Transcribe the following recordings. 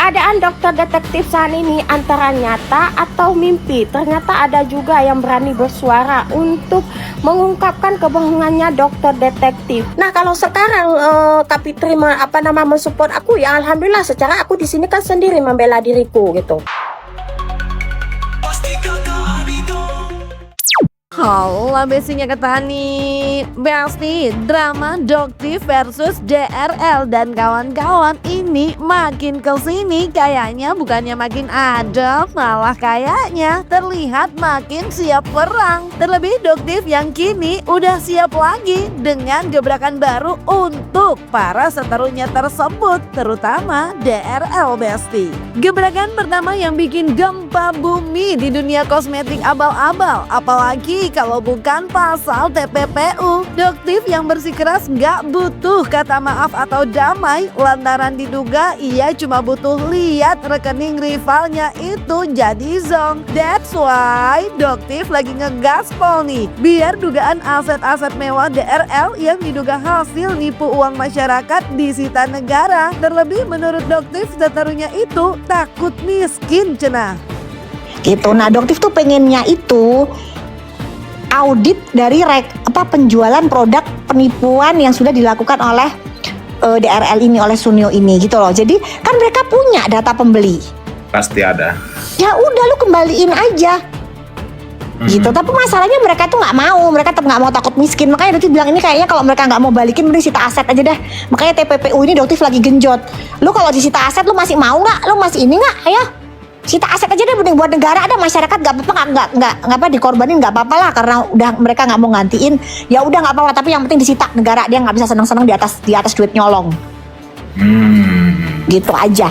Keadaan dokter detektif San ini antara nyata atau mimpi. Ternyata ada juga yang berani bersuara untuk mengungkapkan kebohongannya dokter detektif. Nah, kalau sekarang Kak Fitri mensupport aku, ya alhamdulillah. Secara aku di sini kan sendiri membela diriku gitu. Halo besinya Ketani, Besti, drama Doktif versus DRL dan kawan-kawan ini makin kesini kayaknya bukannya makin adem, malah kayaknya terlihat makin siap perang. Terlebih Doktif yang kini udah siap lagi dengan gebrakan baru untuk para seterunya tersebut, terutama DRL Besti. Gebrakan pertama yang bikin gempa bumi di dunia kosmetik abal-abal, apalagi kalau bukan pasal TPPU. Doktif yang bersikeras gak butuh kata maaf atau damai lantaran diduga ia cuma butuh lihat rekening rivalnya itu jadi zonk. That's why Doktif lagi ngegaspol nih biar dugaan aset-aset mewah DRL yang diduga hasil nipu uang masyarakat disita negara. Terlebih menurut Doktif seterunya itu takut miskin cenah. Gitu. Nah, Doktif tuh pengennya itu audit dari penjualan produk penipuan yang sudah dilakukan oleh DRL ini, oleh Sunio ini gitu loh. Jadi kan mereka punya data pembeli. Pasti ada. Ya udah lu kembaliin aja. Gitu. Tapi masalahnya mereka tuh nggak mau, mereka tetap nggak mau, takut miskin. Makanya Doktif bilang ini kayaknya kalau mereka nggak mau balikin mending sita aset aja deh. Makanya TPPU ini Doktif lagi genjot. Lu kalau disita aset lu masih mau nggak? Lu masih ini nggak? Ayo. Sita aset aja deh, mending buat negara, ada masyarakat nggak apa-apa, nggak dikorbanin nggak apa-apa lah karena udah mereka nggak mau gantiin, ya udah nggak apa-apa, tapi yang penting disita negara, dia nggak bisa seneng-seneng di atas duit nyolong. Gitu aja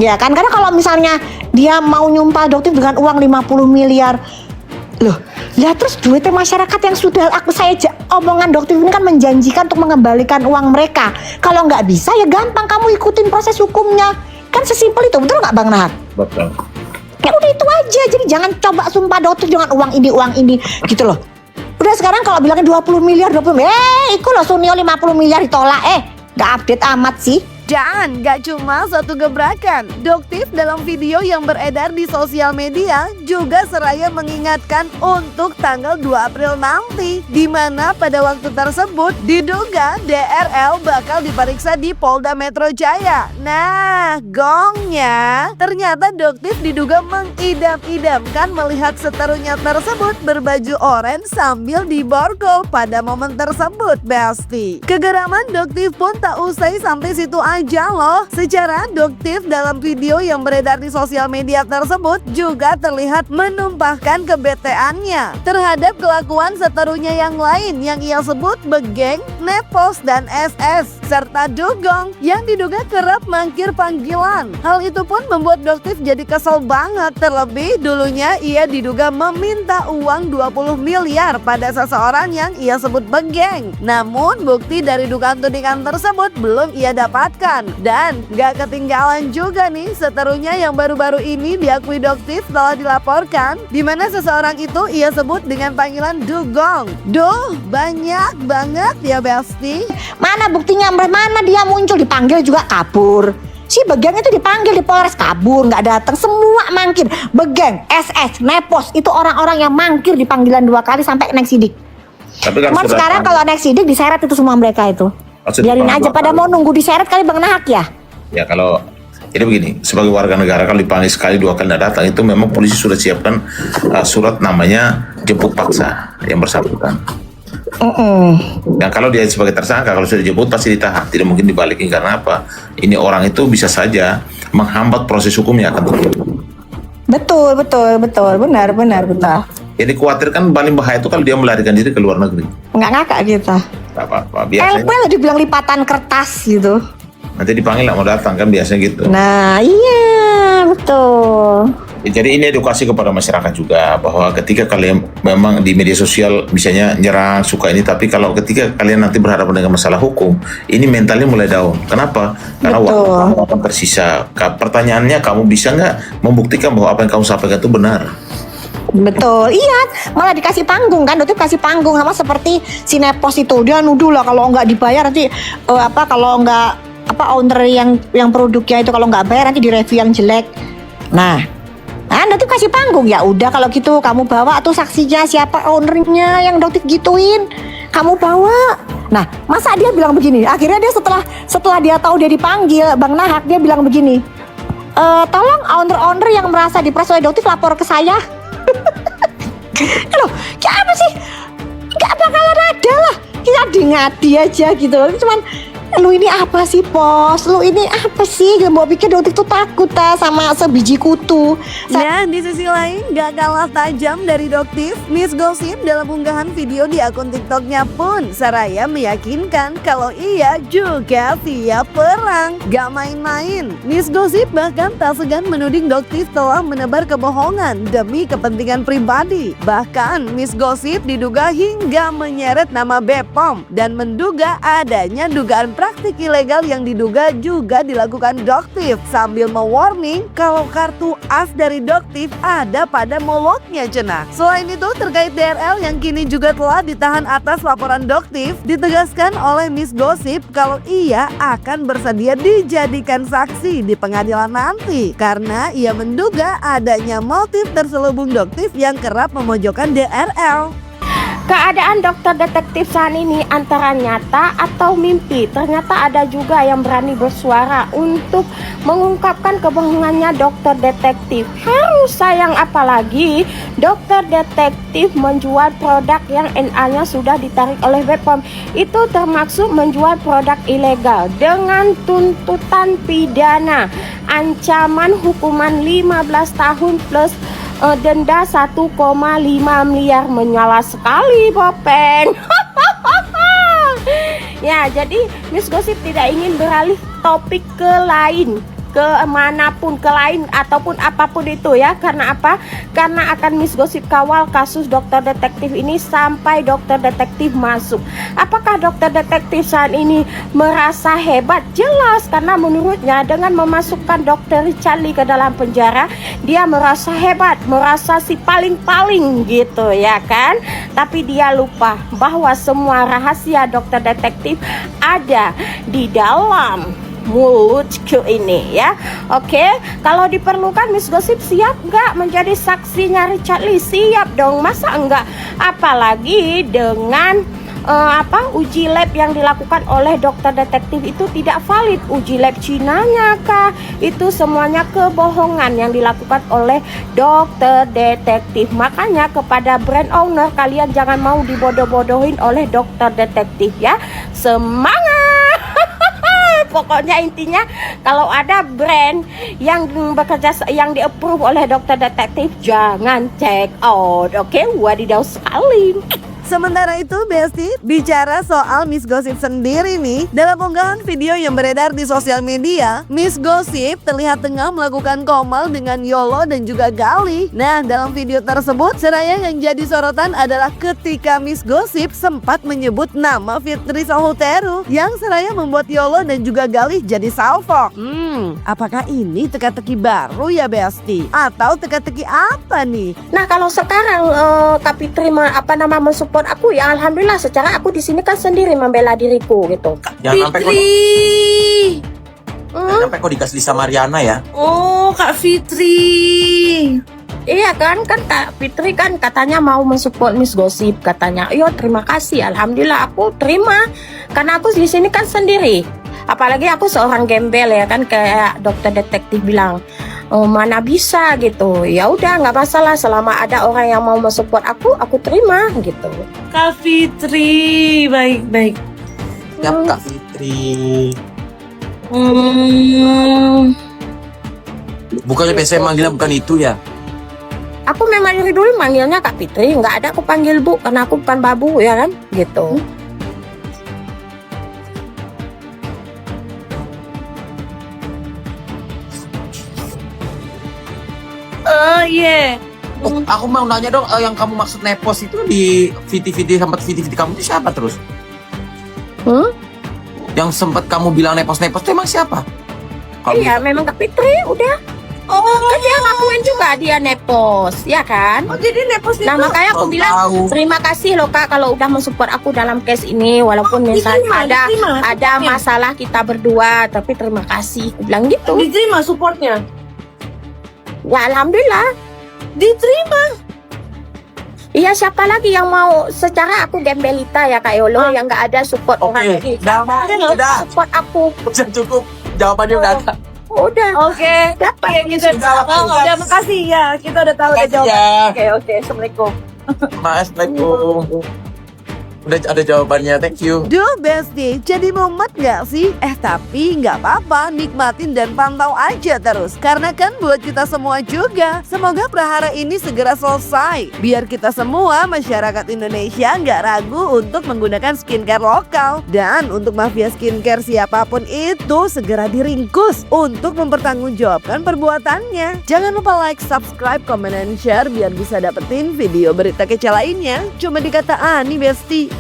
ya kan. Karena kalau misalnya dia mau nyumpah Doktif dengan uang 50 miliar loh, ya terus duitnya masyarakat yang sudah omongan Doktif ini kan menjanjikan untuk mengembalikan uang mereka. Kalau nggak bisa ya gampang, kamu ikutin proses hukumnya. Kan sesimpel itu, betul nggak Bang Nahar? Betul. Ya udah itu aja, jadi jangan coba sumpah Doktif dengan uang ini gitu loh. Udah sekarang kalau bilangnya 20 miliar, itu loh Sunio 50 miliar ditolak, nggak update amat sih. Dan gak cuma satu gebrakan, Doktif dalam video yang beredar di sosial media juga seraya mengingatkan untuk tanggal 2 April nanti, di mana pada waktu tersebut diduga DRL bakal diperiksa di Polda Metro Jaya. Nah, gongnya ternyata Doktif diduga mengidam-idamkan melihat seterunya tersebut berbaju oranye sambil diborgol pada momen tersebut, Besti. Kegeraman Doktif pun tak usai sampai situ aja loh. Secara Doktif dalam video yang beredar di sosial media tersebut juga terlihat menumpahkan kebeteannya terhadap kelakuan seterunya yang lain yang ia sebut begeng, nepos, dan SS serta dugong yang diduga kerap mangkir panggilan. Hal itu pun membuat Doktif jadi kesel banget. Terlebih dulunya ia diduga meminta uang 20 miliar pada seseorang yang ia sebut begeng. Namun bukti dari dugaan tudingan tersebut belum ia dapatkan. Dan gak ketinggalan juga nih seterunya yang baru-baru ini diakui Doktif telah dilaporkan, di mana seseorang itu ia sebut dengan panggilan dugong. Duh, banyak banget ya Besti. Mana buktinya, mana dia muncul, dipanggil juga kabur. Si Begeng itu dipanggil di Polres kabur, nggak datang, semua mangkir. Begeng, SS, Nepos itu orang-orang yang mangkir di panggilan 2 kali sampai naik sidik. Tapi kan cuman sekarang kalau naik sidik diseret itu semua mereka itu. Biarin aja, pada mau nunggu diseret kali Bang Nahak ya. Ya kalau jadi begini, sebagai warga negara kalau dipanggil sekali 2 kali tidak datang, itu memang polisi sudah siapkan surat namanya jemput paksa yang bersangkutan. Dan kalau dia sebagai tersangka, kalau sudah dijemput pasti ditahan, tidak mungkin dibalikin. Karena apa? Ini orang itu bisa saja menghambat proses hukumnya akan terjadi. Betul, benar. Jadi khawatirkan paling bahaya itu kalau dia melarikan diri ke luar negeri. Nggak ngakak kita. Nggak apa-apa, biasanya. LP dibilang lipatan kertas gitu. Nanti dipanggil nggak mau datang kan, biasanya gitu. Nah iya, betul. Jadi ini edukasi kepada masyarakat juga, bahwa ketika kalian memang di media sosial misalnya nyerang, suka ini, tapi kalau ketika kalian nanti berhadapan dengan masalah hukum, ini mentalnya mulai down. Kenapa? Karena waktu akan tersisa. Pertanyaannya, kamu bisa nggak membuktikan bahwa apa yang kamu sampaikan itu benar? Betul, iya, malah dikasih panggung kan, Doktif kasih panggung. Sama seperti si Nepos itu, dia nuduh lah kalau nggak dibayar nanti kalau nggak owner yang produknya itu kalau nggak bayar nanti direview yang jelek. Nah, Doktif kasih panggung, ya udah kalau gitu kamu bawa tuh saksinya, siapa ownernya yang Doktif gituin, kamu bawa. Nah, masa dia bilang begini? Akhirnya dia setelah dia tahu dia dipanggil Bang Nahak, dia bilang begini, tolong owner-owner yang merasa diperas oleh Doktif lapor ke saya. Loh, kayak apa sih? Gak bakalan ada lah, kita ngadi aja gitu. Cuman lu ini apa sih Pos? Lu ini apa sih? Gak mau pikir Doktif tuh takut sama sebiji kutu. Nah, di sisi lain gak kalah tajam dari Doktif, Miss Gossip dalam unggahan video di akun TikToknya pun seraya meyakinkan kalau ia juga siap perang. Gak main-main, Miss Gossip bahkan tak segan menuding Doktif telah menebar kebohongan demi kepentingan pribadi. Bahkan Miss Gossip diduga hingga menyeret nama BPOM dan menduga adanya dugaan praktik ilegal yang diduga juga dilakukan Doktif, sambil mewarning kalau kartu as dari Doktif ada pada mulutnya cenah. Selain itu, terkait DRL yang kini juga telah ditahan atas laporan Doktif, ditegaskan oleh Miss Gossip kalau ia akan bersedia dijadikan saksi di pengadilan nanti karena ia menduga adanya motif terselubung Doktif yang kerap memojokkan DRL. Keadaan dokter detektif saat ini antara nyata atau mimpi. Ternyata ada juga yang berani bersuara untuk mengungkapkan kebohongannya dokter detektif. Harus sayang apalagi dokter detektif menjual produk yang NA-nya sudah ditarik oleh BPOM. Itu termasuk menjual produk ilegal dengan tuntutan pidana. Ancaman hukuman 15 tahun plus denda 1,5 miliar. Menyala sekali Bopeng. Ya, jadi Miss Gossip tidak ingin beralih topik ke lain, ke manapun, ke lain ataupun apapun itu ya. Karena apa? Karena akan Miss Gossip kawal kasus dokter detektif ini sampai dokter detektif masuk. Apakah dokter detektif saat ini merasa hebat? Jelas, karena menurutnya dengan memasukkan dokter Charlie ke dalam penjara, dia merasa hebat, merasa si paling-paling gitu ya kan. Tapi dia lupa bahwa semua rahasia dokter detektif ada di dalam mulutku ini ya. Oke, kalau diperlukan Miss Gossip siap nggak menjadi saksinya Richard Lee? Siap dong, masa enggak? Apalagi dengan uji lab yang dilakukan oleh dokter detektif itu tidak valid. Uji lab Cinanya kah? Itu semuanya kebohongan yang dilakukan oleh dokter detektif. Makanya kepada brand owner, kalian jangan mau dibodoh-bodohin oleh dokter detektif ya. Semangat! Pokoknya intinya kalau ada brand yang bekerja yang di-approve oleh dokter detektif, jangan check out. Oke, wadidaw sekali. Sementara itu, Besti, bicara soal Miss Gossip sendiri nih, dalam unggahan video yang beredar di sosial media, Miss Gossip terlihat tengah melakukan komal dengan Yolo dan juga Gali. Nah, dalam video tersebut, seraya yang jadi sorotan adalah ketika Miss Gossip sempat menyebut nama Fitri Sahuteru, yang seraya membuat Yolo dan juga Gali jadi salfok. Apakah ini teka-teki baru ya, Besti? Atau teka-teki apa nih? Nah, kalau sekarang Kak Fitri mensupport aku, ya alhamdulillah. Secara aku di sini kan sendiri membela diriku gitu. Jangan sampai jangan sampai kau dikasih sama Mariana ya. Oh, Kak Fitri. Iya kan Kak Fitri kan katanya mau mensupport Miss Gossip katanya. Yo, terima kasih, alhamdulillah aku terima karena aku di sini kan sendiri. Apalagi aku seorang gembel ya kan, kayak dokter detektif bilang. Oh, mana bisa gitu. Ya udah, nggak masalah selama ada orang yang mau mensupport aku terima gitu. Kak Fitri, baik-baik. Siap Kak Fitri. Bukannya biasanya manggilnya bukan itu ya? Aku memang dari dulu manggilnya Kak Fitri, nggak ada aku panggil Bu karena aku bukan babu ya kan, gitu. Oh iya. Oh, aku mau nanya dong, yang kamu maksud nepos itu di VT sempat VT kamu itu siapa terus? Yang sempat kamu bilang nepos itu emang siapa? Iya, memang Kak Fitri, udah. Oh, kan dia ngakuin juga dia nepos, ya kan? Oh, jadi nepos itu. Nah makanya aku Oh, bilang tahu. terima kasih loh Kak kalau udah mensupport aku dalam case ini walaupun misalnya diterima ada supportnya. masalah kita berdua tapi terima kasih aku bilang gitu. Diterima supportnya. Ya alhamdulillah. Diterima. Iya siapa lagi yang mau secara aku gembelita ya Kak Yolo yang nggak ada support orang Oke, ini. udah. Support aku Udah cukup. Jawabannya udah ada. udah. Oke. Dapat. Kita udah makasih ya. Kita udah tahu udah Makasih jawab. ya. Oke. Assalamualaikum. Assalamualaikum. Udah ada jawabannya, thank you. Duh Besti, jadi mumet gak sih? Tapi nggak apa-apa, nikmatin dan pantau aja terus. Karena kan buat kita semua juga. Semoga prahara ini segera selesai. Biar kita semua masyarakat Indonesia nggak ragu untuk menggunakan skincare lokal. Dan untuk mafia skincare siapapun itu segera diringkus untuk mempertanggungjawabkan perbuatannya. Jangan lupa like, subscribe, comment, and share biar bisa dapetin video berita kece lainnya. Cuma di Kata Ani Besti.